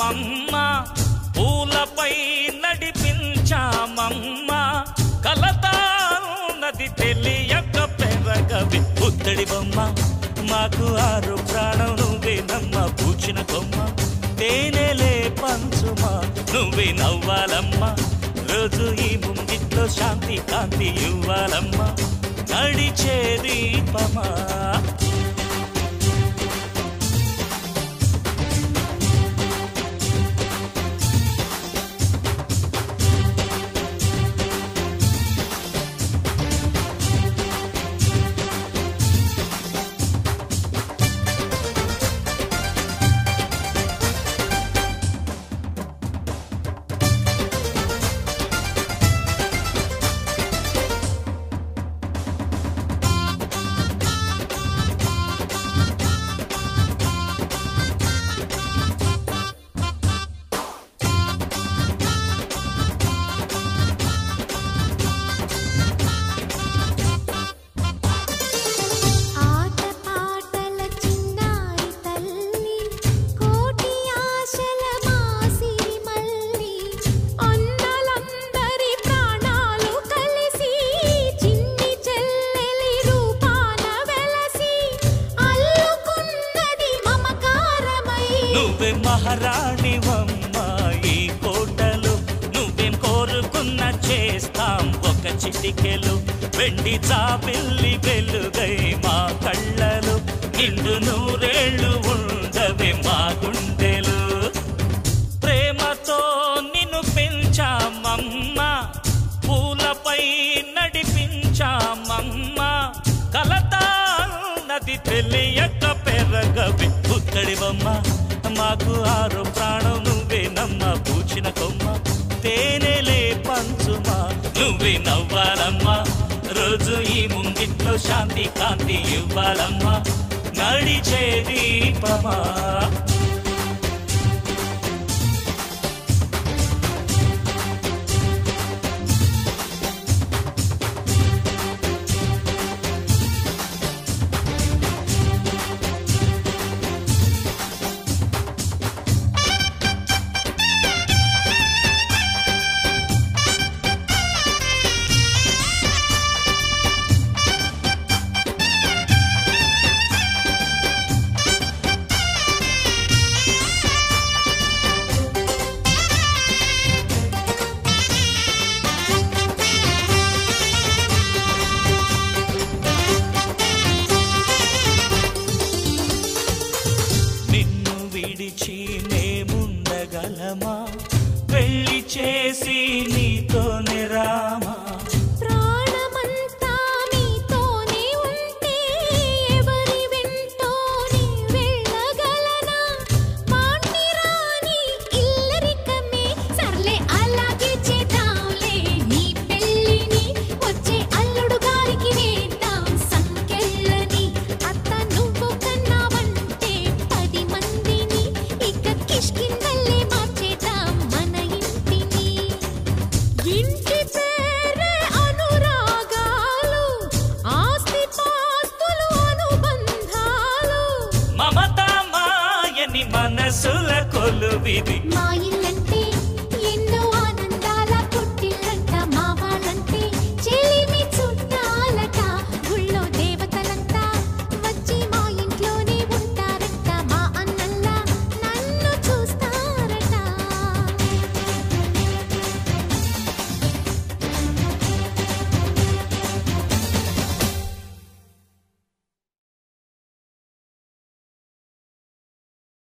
పెంచామమ్మా పూలపై నడిపించామమ్మా కలతాన్నది తెలియక పెరగవి పుత్తడి బొమ్మ మాకు ఆరు ప్రాణం నువ్వేనమ్మ పూచిన కొమ్మ తేనెలే పంచుమా నువ్వే నవ్వాలమ్మా రోజు ఈ ముంగిట్లో శాంతి కాంతి ఇవ్వాలమ్మా నడిచే దీపమా నువ్వే మహారాణివమ్మ ఈ కోటలు నువ్వేం కోరుకున్న చేస్తాం ఒక చిటికెలు వెండి చాపిల్లి వెలుగై మా కళ్ళలు నిండు నూరేళ్ళు ఉండవే మా గుండెలు ప్రేమతో నిన్ను పెంచామమ్మా పూలపై నడిపించామమ్మా కలతా నది తెలియక పెరగవి పుత్తడి బొమ్మ మాకు ఆరు ప్రాణం నువ్వేనమ్మ పూచిన కొమ్మ తేనెలే పంచుమా నువ్వే నవ్వాలమ్మా రోజు ఈ ముంగిట్లో శాంతి కాంతి ఇవ్వాలమ్మా నడిచే దీపమా మేముండగలమా పెళ్లి చేసి నీతోనే రామా ప్రాణమంతా నీతోనే ఉంటే ఎవరి వెంటోనే వెళ్ళగలనా మాటి రాని ఇల్లరికమే సర్లే అలాగే చేద్దాంలే నీ పెళ్ళిని వచ్చే అల్లుడు గారికి వేద్దాం సంకెళ్ళని అత్త నువ్వు కన్నావంటే 10 మందిని ఇక కిష్కిందల్లే మార్చేద్దాం మన ఇంటిని ఇంటి పేరే అనురాగాలు ఆస్తి పాస్తులు అనుబంధాలు మమత మాయని మనసుల కొలువిది మా ఇల్లంటే